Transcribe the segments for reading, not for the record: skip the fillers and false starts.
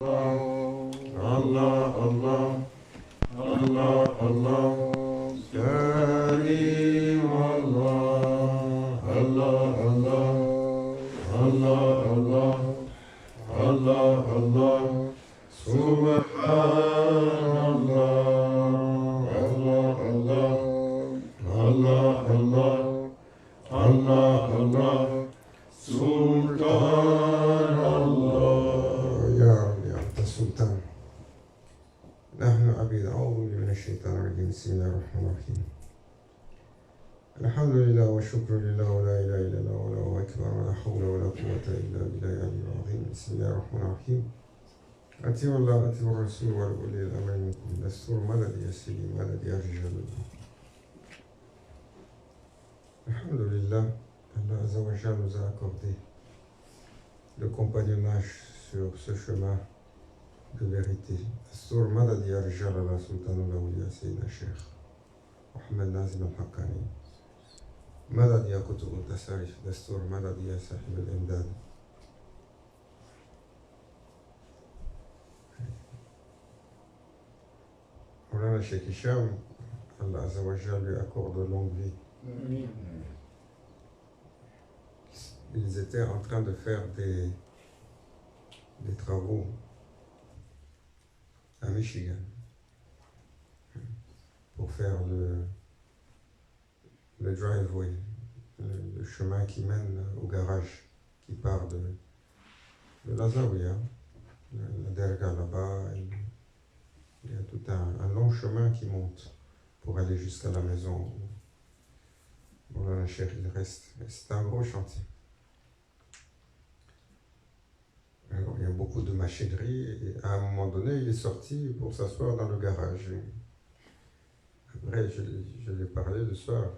Allah, Allah, Allah, Allah, Kareem Allah, Allah, Allah, Allah, Allah, Allah, Allah, Subhanallah, Allah, Allah, Allah, Allah, Allah, Allah, Sultan Allah. يا أنت السلطان. نحن عبيد. أعوذ بالله من الشيطان الرجيم. بسم الله الرحمن الرحيم. الحمد لله والشكر لله ولا إله إلا الله والله أكبر ولا حول ولا قوة إلا بالله العلي العظيم. بسم الله الرحمن الرحيم. أطيعوا الله أطيعوا الرسول وأولي الأمر منكم. دستور مدد يا سيدي مدد يا رجال الله. الحمد لله. Allah Azza wa Jalla nous a accordé le compagnonnage sur ce chemin de vérité. Astur Madad ya Rijal ala Sultanul Awliya Sayyidina Sheikh Mohammed Nazim al-Haqqani. Madad ya Kutub al-Tasarif. Dastur Madad ya Sahib al-Imdad. Moulana Sheikh Hicham, Allah Azza wa Jalla lui accorde longue vie. Ils étaient en train de faire des travaux à Michigan pour faire le driveway, le chemin qui mène au garage, qui part de la Zawiya, la derga là-bas. Il y a tout un long chemin qui monte pour aller jusqu'à la maison. Bon, là, Cheikh, il reste. C'est un gros chantier. Alors, il y a beaucoup de machinerie et à un moment donné, il est sorti pour s'asseoir dans le garage. Après, je lui ai parlé le soir.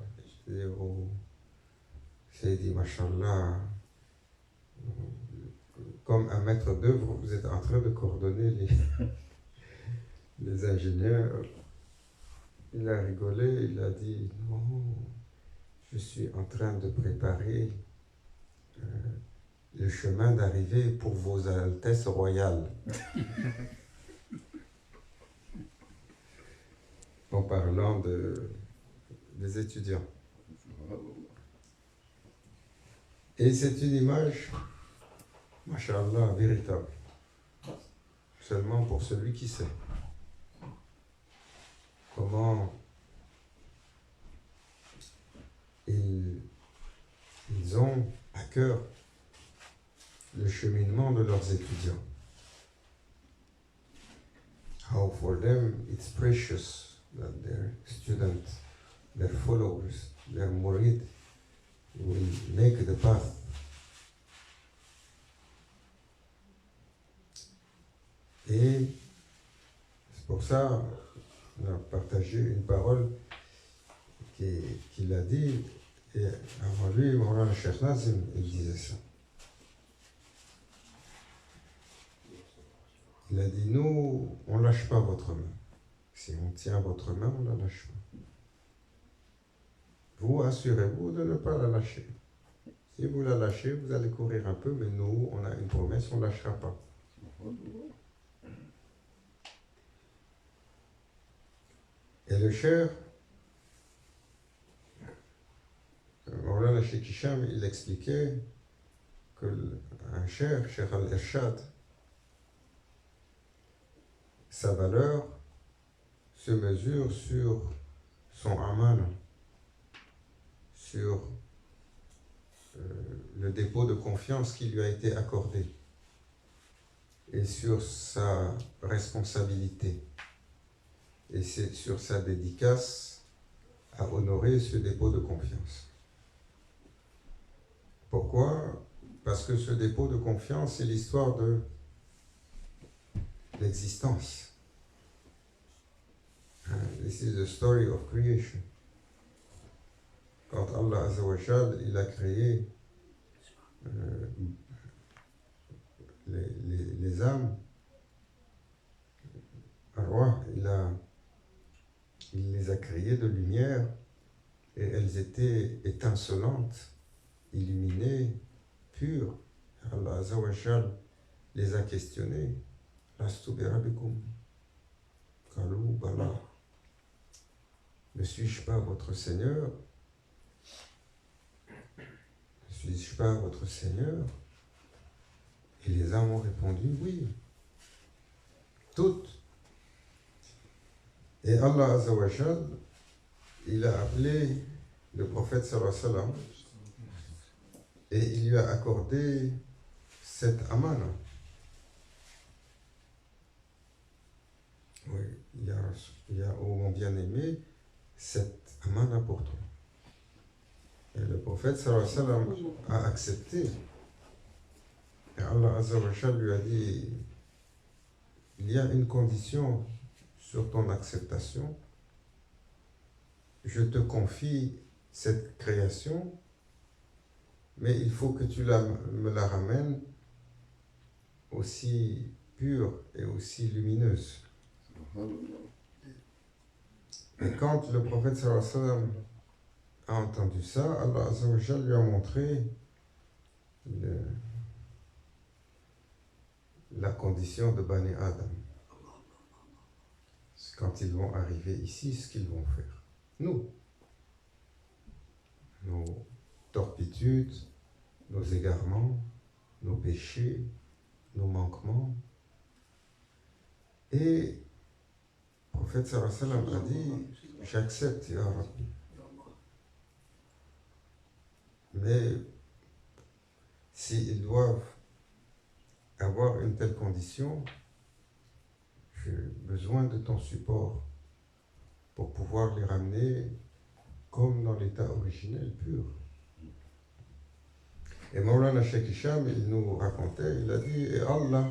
Je lui ai dit, oh, Seydi, Mashallah, comme un maître d'œuvre, vous êtes en train de coordonner les ingénieurs. Il a rigolé, il a dit, non, je suis en train de préparer le chemin d'arrivée pour vos Altesses royales. En parlant des étudiants. Et c'est une image, Masha'Allah, véritable. Seulement pour celui qui sait. Comment ils ont à cœur le cheminement de leurs étudiants. How for them it's precious that their students, their followers, their murid will make the path. Et c'est pour ça qu'on a partagé une parole qu'il a dit, et avant lui, Moulana Cheikh Nazim, il disait ça. Il a dit, nous, on ne lâche pas votre main. Si on tient votre main, on ne la lâche pas. Vous, assurez-vous de ne pas la lâcher. Si vous la lâchez, vous allez courir un peu, mais nous, on a une promesse, on ne lâchera pas. Et le cher, Moulana Cheikh Hicham, il expliquait qu'un cher, Cheikh al-Irshad, sa valeur se mesure sur son amal, sur le dépôt de confiance qui lui a été accordé et sur sa responsabilité et c'est sur sa dédicace à honorer ce dépôt de confiance. Pourquoi? Parce que ce dépôt de confiance, c'est l'histoire de l'existence. This is the story of creation. Quand Allah Azza wa Jal, il a créé les âmes, Arwah, il les a créées de lumière et elles étaient étincelantes, illuminées, pures. Allah Azza wa Jal les a questionnées. Alastu bi rabbikum? Qalu bala. Ne suis-je pas votre Seigneur? Ne suis-je pas votre Seigneur? Et les âmes ont répondu oui. Toutes. Et Allah Azza wa Jal, il a appelé le prophète sallallahu alayhi wa sallam et il lui a accordé cette amana. Oui, il y a, ô mon bien-aimé, cette amana pour toi. Et le prophète sallallahu alayhi wa sallam a accepté. Et Allah Azza wa Jal lui a dit, il y a une condition sur ton acceptation. Je te confie cette création, mais il faut que tu me la ramènes aussi pure et aussi lumineuse. Et quand le prophète sallallahu alayhi wa sallam a entendu ça, Allah Azza wa Jal lui a montré la condition de Bani Adam. Quand ils vont arriver ici, ce qu'ils vont faire. Nous, nos torpitudes, nos égarements, nos péchés, nos manquements. Et le prophète sallallahu alayhi wa sallam a dit, j'accepte, Ya Rabbi. Mais s'ils doivent avoir une telle condition, j'ai besoin de ton support pour pouvoir les ramener comme dans l'état originel, pur. Et Maulana Cheikh Hicham, il nous racontait, il a dit, et Allah,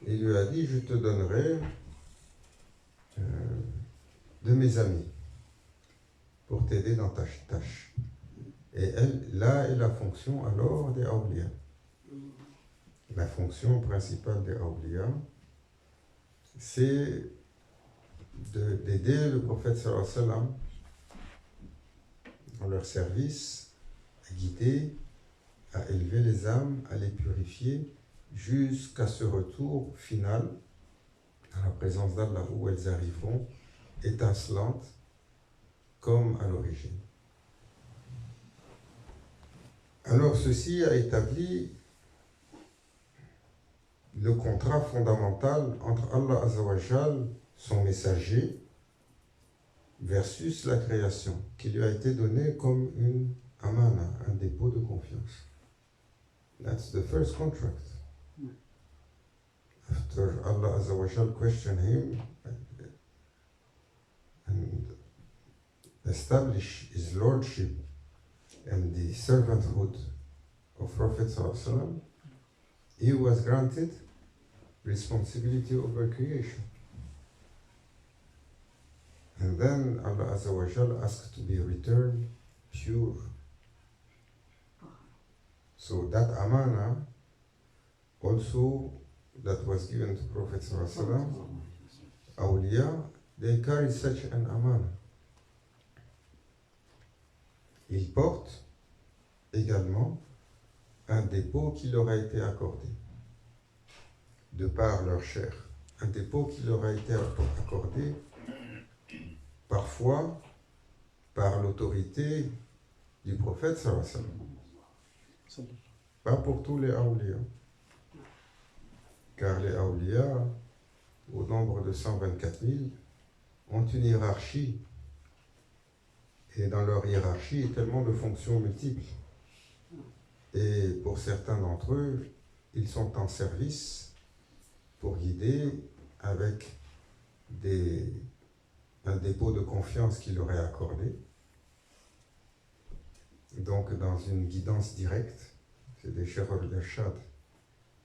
il lui a dit, je te donnerai de mes amis pour t'aider dans ta tâche. Et là est la fonction alors des awliya. La fonction principale des awliya, c'est d'aider le prophète sallallahu alayhi wa sallam dans leur service, à guider, à élever les âmes, à les purifier, jusqu'à ce retour final à la présence d'Allah où elles arriveront étincelantes comme à l'origine. Alors ceci a établi le contrat fondamental entre Allah Azza wa Jal, son messager, versus la création, qui lui a été donnée comme une amana, un dépôt de confiance. That's the first contract. After Allah Azza wa Jal questioned him and established his lordship and the servanthood of Prophet sallallahu alaihi wasallam, he was granted responsibility over creation. And then Allah Azza wa Jal asked to be returned pure. So that amana also that was given to Prophet sallallahu alaihi wasallam, awliya, they carry such an amana. Ils portent également un dépôt qui leur a été accordé de par leur chair, un dépôt qui leur a été accordé parfois par l'autorité du prophète sallallahu alayhi wa sallam. Pas pour tous les awliya, car les awliya, au nombre de 124 000, ont une hiérarchie, et dans leur hiérarchie, il y a tellement de fonctions multiples. Et pour certains d'entre eux, ils sont en service pour guider avec un dépôt de confiance qui leur est accordé. Donc dans une guidance directe, c'est des Sheror d'Ershad.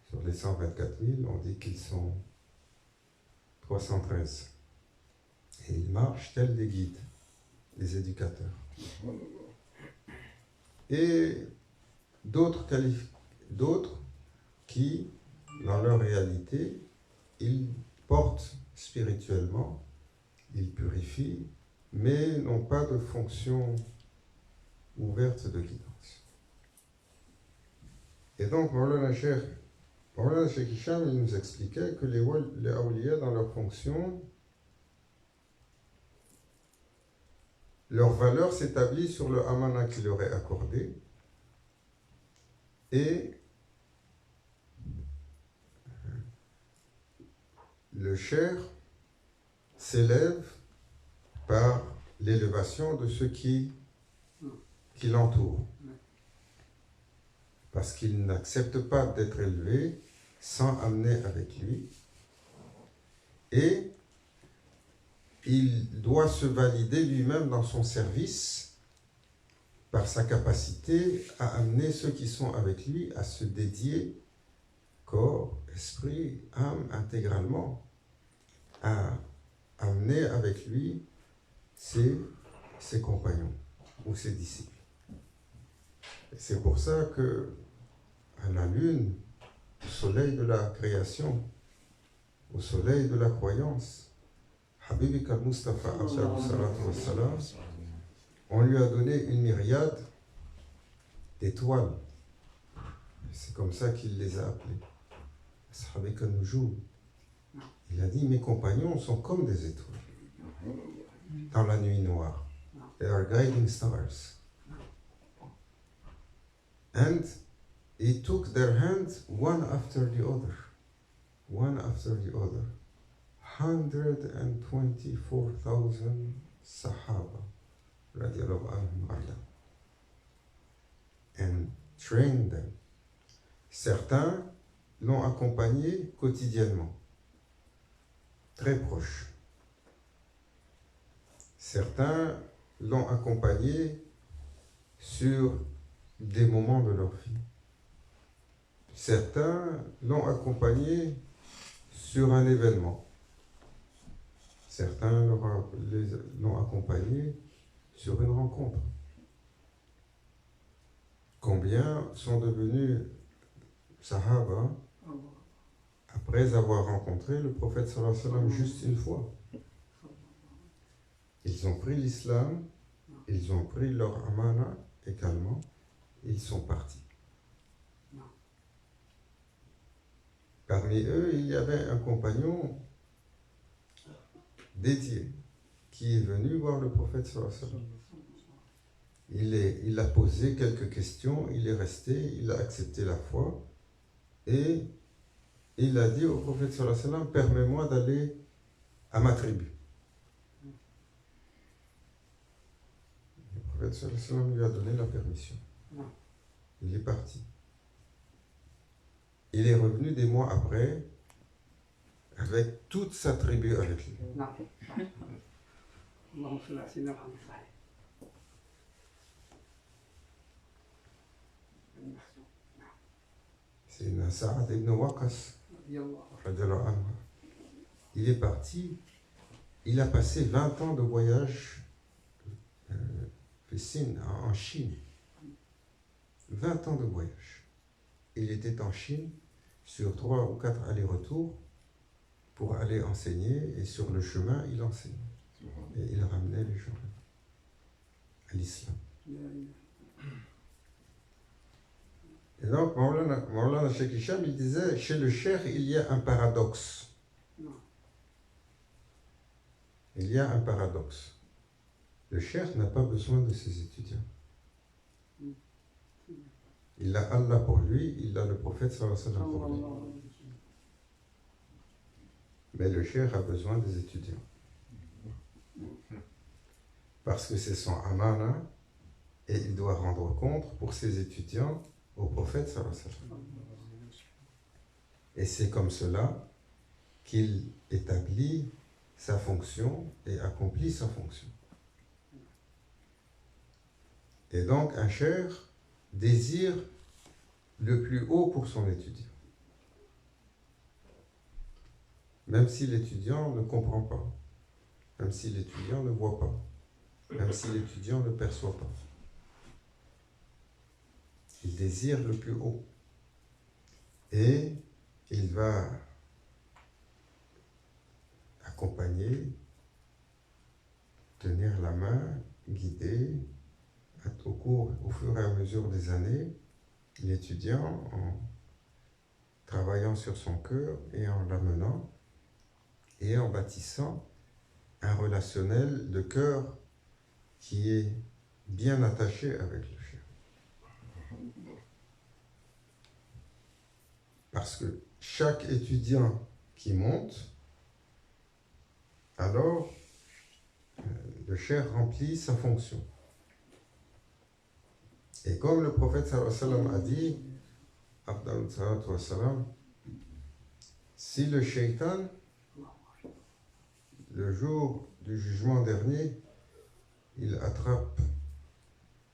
Sur les 124 000, on dit qu'ils sont 313. Et ils marchent tels des guides, des éducateurs. Et d'autres qui, dans leur réalité, ils portent spirituellement, ils purifient, mais n'ont pas de fonction ouverte de guidance. Et donc, Maulana Cheikh Voilà, Cheikh Hicham, il nous expliquait que les awliya, dans leur fonction, leur valeur s'établit sur le amana qui leur est accordé et le cher s'élève par l'élévation de ceux qui l'entourent. Parce qu'il n'accepte pas d'être élevé sans amener avec lui. Et il doit se valider lui-même dans son service par sa capacité à amener ceux qui sont avec lui à se dédier corps, esprit, âme intégralement, à amener avec lui ses compagnons ou ses disciples. Et c'est pour ça que à la lune, au soleil de la création, au soleil de la croyance, Habibik al-Mustafa, on lui a donné une myriade d'étoiles. C'est comme ça qu'il les a appelés. Ashabik al-Nujum. Il a dit, mes compagnons sont comme des étoiles dans la nuit noire. They are guiding stars. And he took their hands one after the other. One after the other. 124,000 Sahaba, radiallahu anhum arda, and trained them. Certains l'ont accompagné quotidiennement, très proche. Certains l'ont accompagné sur des moments de leur vie. Certains l'ont accompagné sur un événement. Certains l'ont accompagné sur une rencontre. Combien sont devenus Sahaba après avoir rencontré le prophète sallallahu alayhi wa sallam juste une fois? Ils ont pris l'islam, ils ont pris leur amana également, et ils sont partis. Parmi eux, il y avait un compagnon dédié qui est venu voir le prophète sallallahu alayhi wa sallam. Il a posé quelques questions, il est resté, il a accepté la foi et il a dit au prophète sallallahu alayhi wa sallam, permets-moi d'aller à ma tribu. Le prophète sallallahu alayhi wa sallam lui a donné la permission. Il est parti. Il est revenu des mois après avec toute sa tribu avec lui. C'est Sa'ad ibn Waqas. Il est parti, il a passé 20 ans de voyage en Chine. 20 ans de voyage. Il était en Chine sur 3 ou 4 allers-retours pour aller enseigner, et sur le chemin, il enseignait. Et il ramenait les gens à l'islam. Et donc, Maulana Cheikh Hicham, il disait, chez le cheikh, il y a un paradoxe. Il y a un paradoxe. Le cheikh n'a pas besoin de ses étudiants. Il a Allah pour lui, il a le prophète sallallahu alayhi wa sallam pour lui. Mais le cheikh a besoin des étudiants. Parce que c'est son amana et il doit rendre compte pour ses étudiants au prophète sallallahu alayhi wa sallam. Et c'est comme cela qu'il établit sa fonction et accomplit sa fonction. Et donc un cheikh désire le plus haut pour son étudiant. Même si l'étudiant ne comprend pas, même si l'étudiant ne voit pas, même si l'étudiant ne perçoit pas. Il désire le plus haut. Et il va accompagner, tenir la main, guider, au fur et à mesure des années, l'étudiant en travaillant sur son cœur et en l'amenant et en bâtissant un relationnel de cœur qui est bien attaché avec le chef. Parce que chaque étudiant qui monte, alors le cheikh remplit sa fonction. Et comme le prophète sallallahu alayhi wa sallam a dit, Abdallah sallallahu alayhi wa sallam, si le shaitan, le jour du jugement dernier, il attrape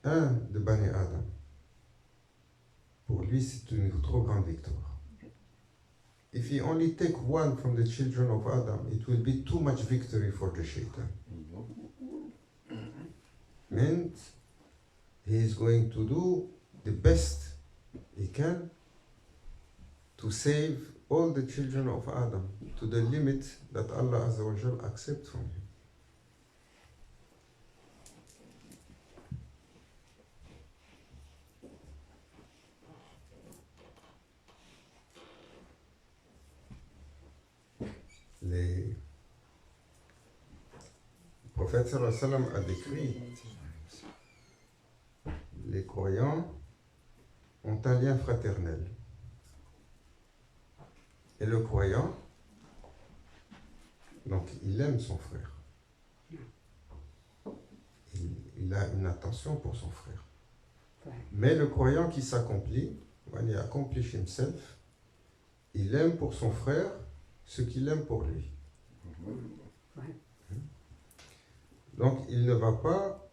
un de Bani Adam, pour lui c'est une trop grande victoire. If he only take one from the children of Adam, it will be too much victory for the shaitan. And he is going to do the best he can to save all the children of Adam to the limit that Allah Azza wa Jal accepts from him. Le prophète sallallahu alayhi wa sallam a décrit les croyants ont un lien fraternel. Et le croyant, donc il aime son frère. Il a une attention pour son frère. Mais le croyant qui s'accomplit, when he accomplish himself, il aime pour son frère ce qu'il aime pour lui. Donc il ne va pas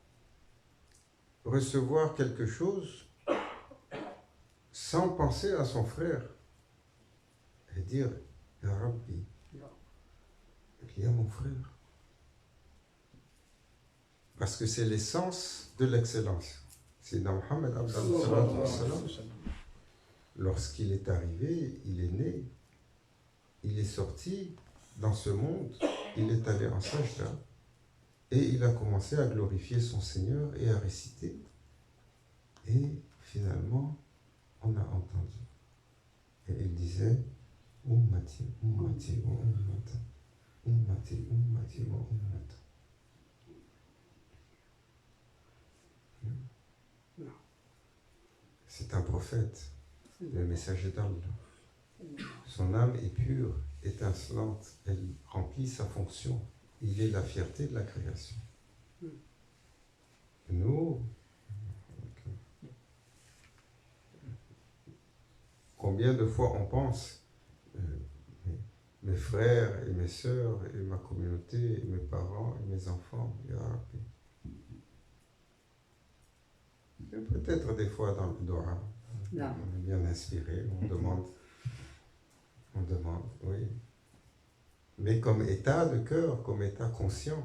recevoir quelque chose sans penser à son frère et dire Ya Rabbi, il y a mon frère. Parce que c'est l'essence de l'excellence. C'est dans Mohammed lorsqu'il est arrivé, il est né, il est sorti dans ce monde, il est allé en sajda et il a commencé à glorifier son Seigneur et à réciter. Et finalement, on a entendu. Et il disait Ummati, ummati wa ummata. Ummati, ummati wa ummata. C'est un prophète, le messager d'Allah. Son âme est pure, étincelante, elle remplit sa fonction. Il est la fierté de la création. Nous, combien de fois on pense, mes frères et mes sœurs et ma communauté, et mes parents et mes enfants, Ya Rabbi. Et peut-être des fois dans le Dora, on est bien inspiré, on demande, oui. Mais comme état de cœur, comme état conscient,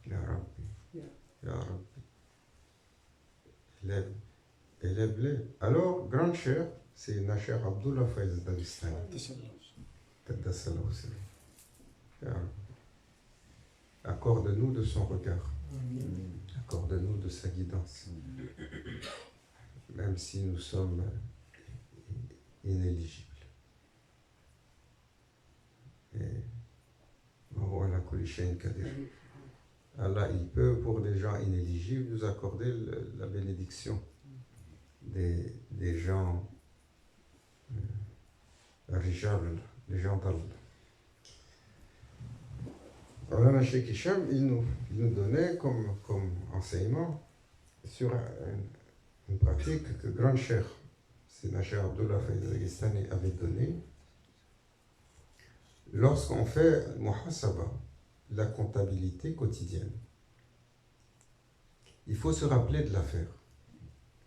Ya Rabbi, Ya Rabbi. Élève-les. Alors, grande chère, c'est Nasher Abdullah Faiz Dagestani. Accorde-nous de son regard. Accorde-nous de sa guidance. Même si nous sommes inéligibles. Et Allah, il peut, pour des gens inéligibles, nous accorder la bénédiction des gens rijables, les gens d'Allah. Alors, le Cheikh Hicham, il nous donnait comme enseignement sur une pratique que grand Cheikh, c'est Nasher Abdullah Faiz Dagestani, avait donné. Lorsqu'on fait muhasaba, la comptabilité quotidienne, il faut se rappeler de l'affaire.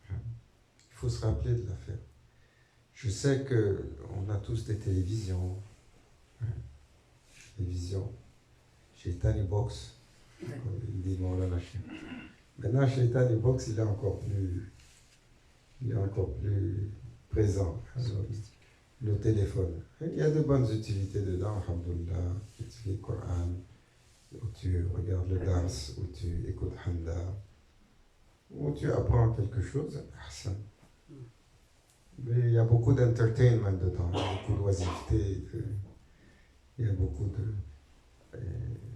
Il faut se rappeler de l'affaire. Je sais qu'on a tous des télévisions. Shaitani Box, comme il dit Maulana Cheikh. Maintenant, Shaitani Box, il est encore plus présent. Alors, le téléphone. Il y a de bonnes utilités dedans, alhamdoulilah. Tu lis le Coran, où tu regardes le dars, où tu écoutes Handa, où tu apprends quelque chose. Ahsan. Mais il y a beaucoup d'entertainment dedans, il y a beaucoup d'oisiveté, il y a beaucoup de...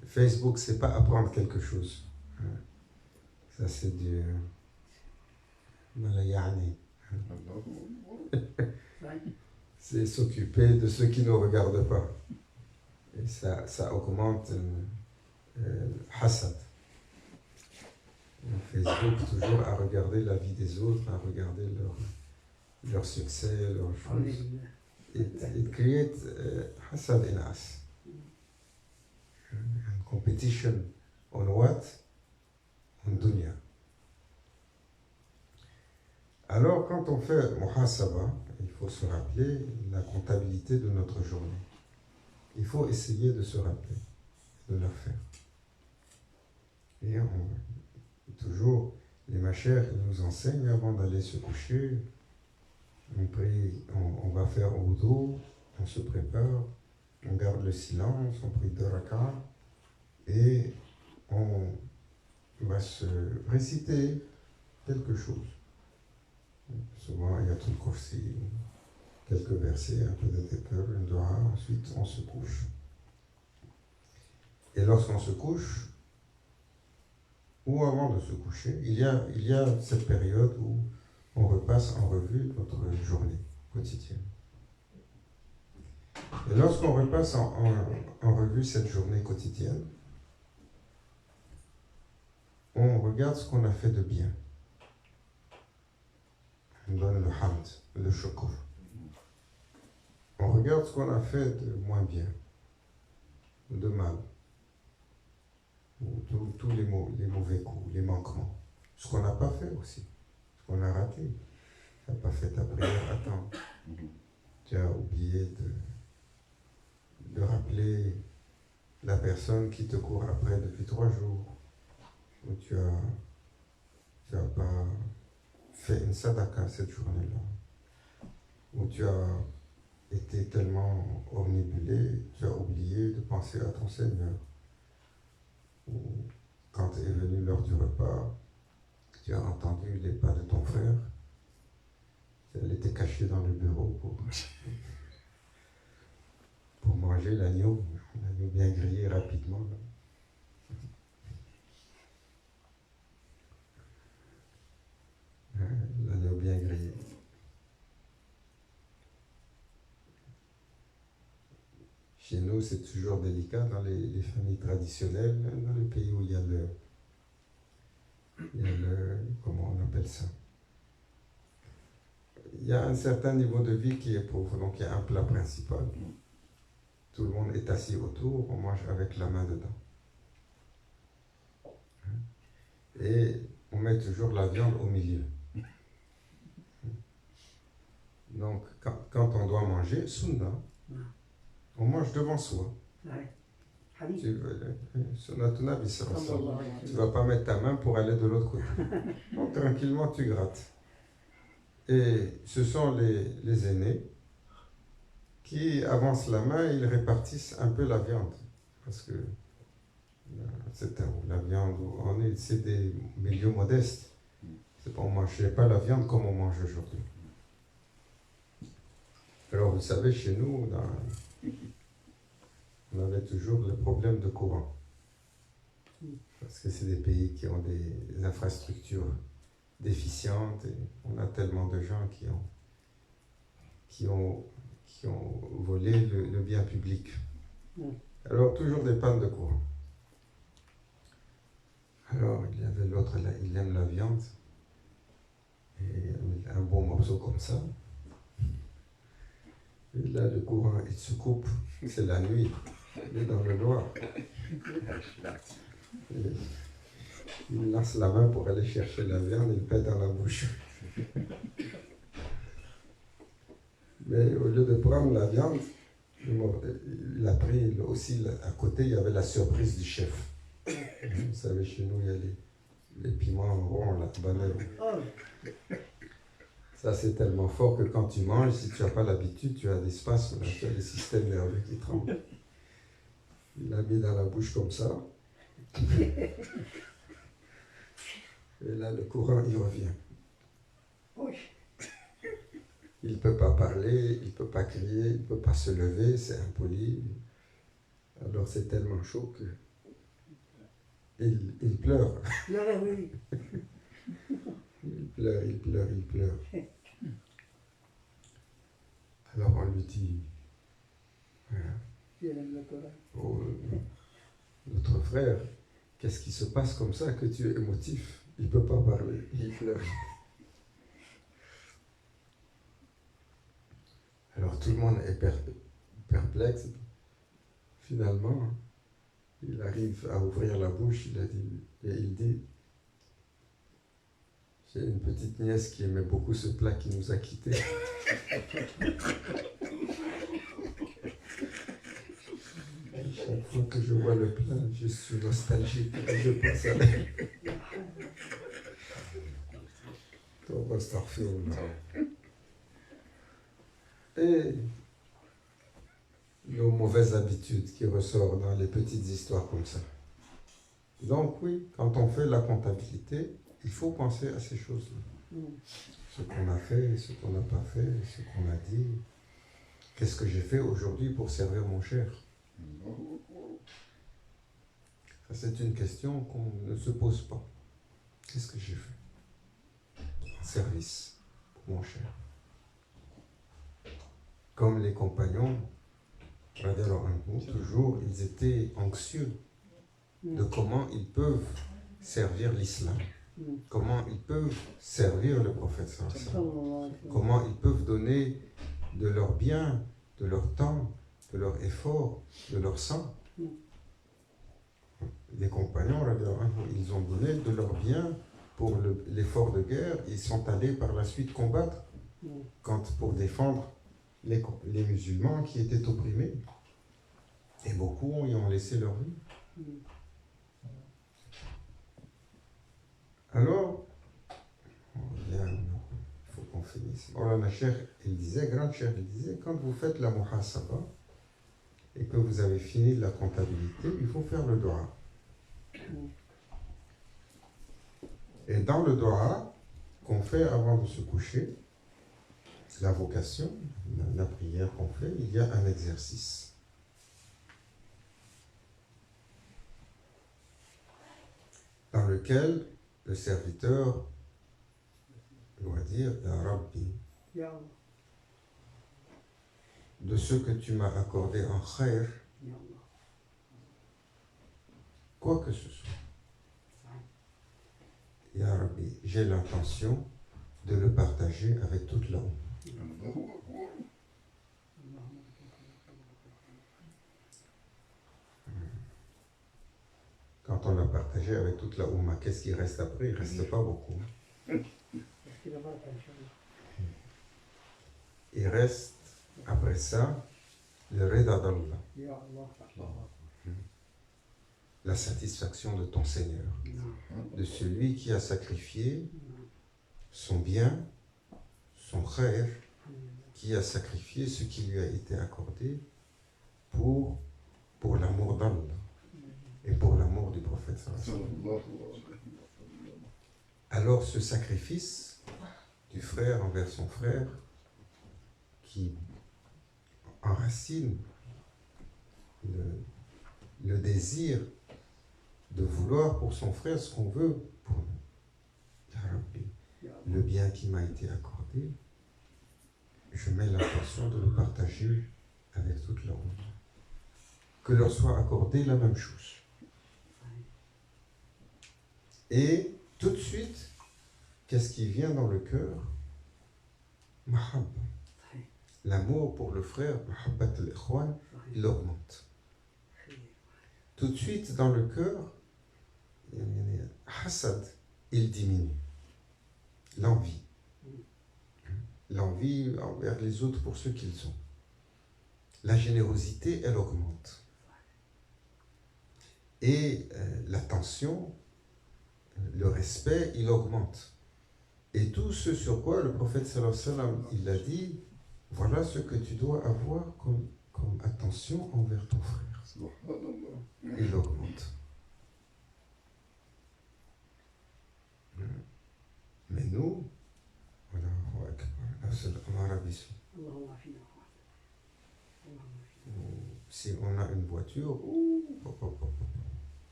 Facebook, c'est pas apprendre quelque chose. Ça, c'est du malayani. C'est s'occuper de ceux qui ne regardent pas. Et ça augmente hasad. Facebook, toujours à regarder la vie des autres, à regarder leur succès, leurs choses. It creates hasad in us. And competition on what? On dunya. Alors, quand on fait muhasaba, il faut se rappeler la comptabilité de notre journée. Il faut essayer de se rappeler, de la faire. Et toujours, les machères nous enseignent avant d'aller se coucher, on prie, on va faire wudu, on se prépare, on garde le silence, on prie 2 rak'ah et on va se réciter quelque chose. Souvent, il y a tout le kursi, quelques versets, un peu de dhikr, une dua, ensuite on se couche. Et lorsqu'on se couche, ou avant de se coucher, il y a cette période où on repasse en revue notre journée quotidienne. Et lorsqu'on repasse en revue cette journée quotidienne, on regarde ce qu'on a fait de bien. On donne le hamd, le shukr. On regarde ce qu'on a fait de moins bien, de mal, tous les mauvais coups, les manquements. Ce qu'on n'a pas fait aussi, ce qu'on a raté. Tu n'as pas fait ta prière à temps. Tu as oublié de rappeler la personne qui te court après depuis 3 jours. Ou tu as pas fait une sadaka cette journée-là. Ou tu as été tellement omnibulé, tu as oublié de penser à ton Seigneur. Ou quand est venue l'heure du repas, tu as entendu les pas de ton frère. Elle était cachée dans le bureau pour manger l'agneau bien grillé rapidement. L'agneau bien grillé. Chez nous, c'est toujours délicat dans les familles traditionnelles, dans les pays où il y a le comment on appelle ça? Il y a un certain niveau de vie qui est pauvre, donc il y a un plat principal. Tout le monde est assis autour, on mange avec la main dedans. Et on met toujours la viande au milieu. Donc, quand on doit manger, sunna, on mange devant soi. Tu ne vas pas mettre ta main pour aller de l'autre côté. Donc, tranquillement, tu grattes. Et ce sont les aînés qui avancent la main et ils répartissent un peu la viande. Parce que la viande, c'est des milieux modestes. On ne mangeait pas la viande comme on mange aujourd'hui. Alors, vous savez, chez nous, on avait toujours le problème de courant. Parce que c'est des pays qui ont des infrastructures déficientes et on a tellement de gens qui ont volé le bien public. Alors, toujours des pannes de courant. Alors, il y avait l'autre là, il aime la viande et un bon morceau comme ça. Et là, le courant, il se coupe, c'est la nuit, il est dans le noir. Et il lance la main pour aller chercher la viande, il pète dans la bouche. Mais au lieu de prendre la viande, il a pris aussi, à côté, il y avait la surprise du chef. Vous savez, chez nous, il y a les piments ronds, la banane. Ça, c'est tellement fort que quand tu manges, si tu n'as pas l'habitude, tu as des spasmes, tu as des systèmes nerveux qui tremblent. Il l'a mis dans la bouche comme ça. Et là, le courant, il revient. Il ne peut pas parler, il ne peut pas crier, il ne peut pas se lever, c'est impoli. Alors c'est tellement chaud que il pleure. Pleurait, oui. Il pleure, il pleure, il pleure. Alors on lui dit, voilà, Il aime le Coran. oh, notre frère, qu'est-ce qui se passe comme ça que tu es émotif? Il ne peut pas parler, il pleure. Alors tout le monde est perplexe. Finalement, il arrive à ouvrir la bouche, il dit, j'ai une petite nièce qui aimait beaucoup ce plat qui nous a quittés. Chaque fois que je vois le plat, je suis nostalgique. Je pense à et nos mauvaises habitudes qui ressortent dans les petites histoires comme ça. Donc oui, quand on fait la comptabilité, il faut penser à ces choses-là. Ce qu'on a fait, ce qu'on n'a pas fait, ce qu'on a dit. Qu'est-ce que j'ai fait aujourd'hui pour servir mon cher? Ça, c'est une question qu'on ne se pose pas. Qu'est-ce que j'ai fait en service pour mon cher? Comme les compagnons, toujours, ils étaient anxieux de comment ils peuvent servir l'islam, comment ils peuvent servir le prophète sallallahu alayhi wa sallam, comment ils peuvent donner de leur bien, de leur temps, de leur effort, de leur sang. Les compagnons, ils ont donné de leur bien pour l'effort de guerre. Ils sont allés par la suite combattre pour défendre les musulmans qui étaient opprimés. Et beaucoup y ont laissé leur vie. Alors, il faut qu'on finisse. Maulana Cheikh, il disait, grand Cheikh, il disait, quand vous faites la muhasaba et que vous avez fini la comptabilité, il faut faire le dua. Et dans le dua qu'on fait avant de se coucher, la vocation, la prière qu'on fait, il y a un exercice. Dans lequel le serviteur doit dire « Ya Rabbi » de ce que tu m'as accordé en khair, quoi que ce soit. Ya Rabbi, j'ai l'intention de le partager avec toute la Ummah. Quand on l'a partagé avec toute la Ummah, qu'est-ce qui reste après? Il ne reste pas beaucoup. Il reste, après ça, le Rida d'Allah. La satisfaction de ton Seigneur, de celui qui a sacrifié son bien, son khair, qui a sacrifié ce qui lui a été accordé pour l'amour d'Allah et pour l'amour du prophète. Alors ce sacrifice du frère envers son frère qui enracine le désir de vouloir pour son frère ce qu'on veut pour nous. Ya Rabbi, le bien qui m'a été accordé, je mets l'intention de le partager avec toute la Ummah. Que leur soit accordée la même chose. Et tout de suite, qu'est-ce qui vient dans le cœur? Mahabba. L'amour pour le frère, Mahabbat al-Ikhwan, il augmente. Tout de suite, dans le cœur, Hassad, il diminue. L'envie. L'envie envers les autres pour ce qu'ils ont. La générosité, elle augmente. Et l'attention, le respect, il augmente. Et tout ce sur quoi le prophète sallallahu alayhi wa sallam, il a dit, voilà ce que tu dois avoir comme attention envers ton frère. Il augmente. Mais nous, voilà, si on a une voiture,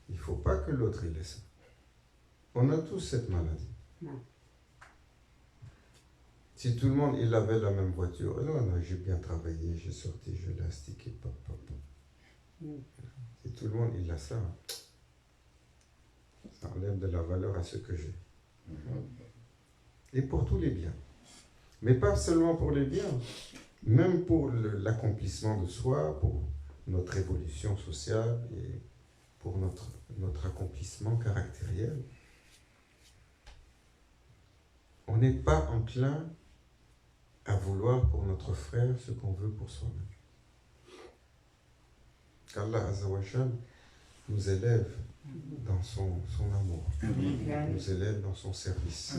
il ne faut pas que l'autre il ait ça. On a tous cette maladie. Non. Si tout le monde il avait la même voiture, non, j'ai bien travaillé, j'ai sorti, je l'ai astiqué, Si tout le monde il a ça, ça enlève de la valeur à ce que j'ai. Et pour tous les biens. Mais pas seulement pour les biens, même pour l'accomplissement de soi, pour notre évolution sociale et pour notre accomplissement caractériel. On n'est pas enclin à vouloir pour notre frère ce qu'on veut pour soi-même. Qu'Allah Azzawajal nous élève dans son amour, nous élève dans son service,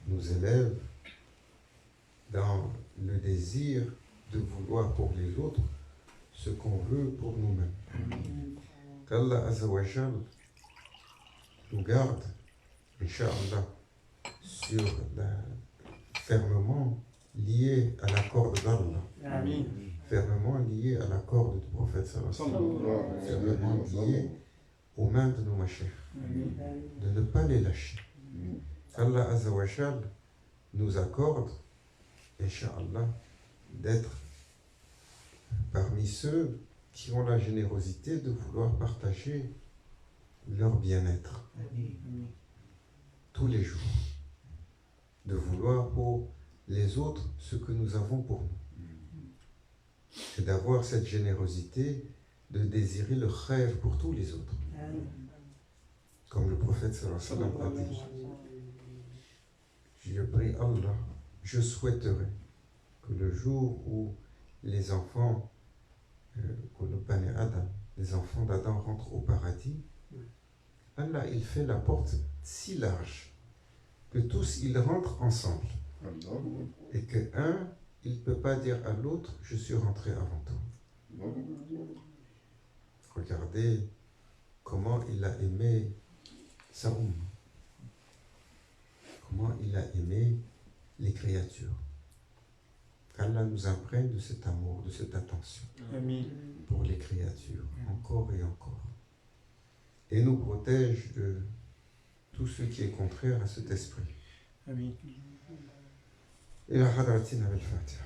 nous élève dans le désir de vouloir pour les autres ce qu'on veut pour nous-mêmes. Qu'Allah Azzawajal nous garde, Inch'Allah, fermement lié à la corde d'Allah, fermement lié à la corde du prophète fermement lié aux mains de nos machers, de ne pas les lâcher. Allah Azzawajal nous accorde, Inch'Allah, d'être parmi ceux qui ont la générosité de vouloir partager leur bien-être tous les jours, de vouloir pour les autres ce que nous avons pour nous, et d'avoir cette générosité de désirer le khayr pour tous les autres. Comme le prophète sallallahu alayhi wa sallam a dit, je prie Allah, je souhaiterais que le jour où les enfants, que le Bani Adam, les enfants d'Adam rentrent au paradis, Allah il fait la porte si large que tous ils rentrent ensemble et qu'un il ne peut pas dire à l'autre je suis rentré avant toi. Regardez comment il a aimé Saoum, comment il a aimé les créatures. qu'Allah nous imprègne de cet amour, de cette attention pour les créatures, encore et encore. Et nous protège de tout ce qui est contraire à cet esprit. Amin. Et la hadratina al-Fatiha.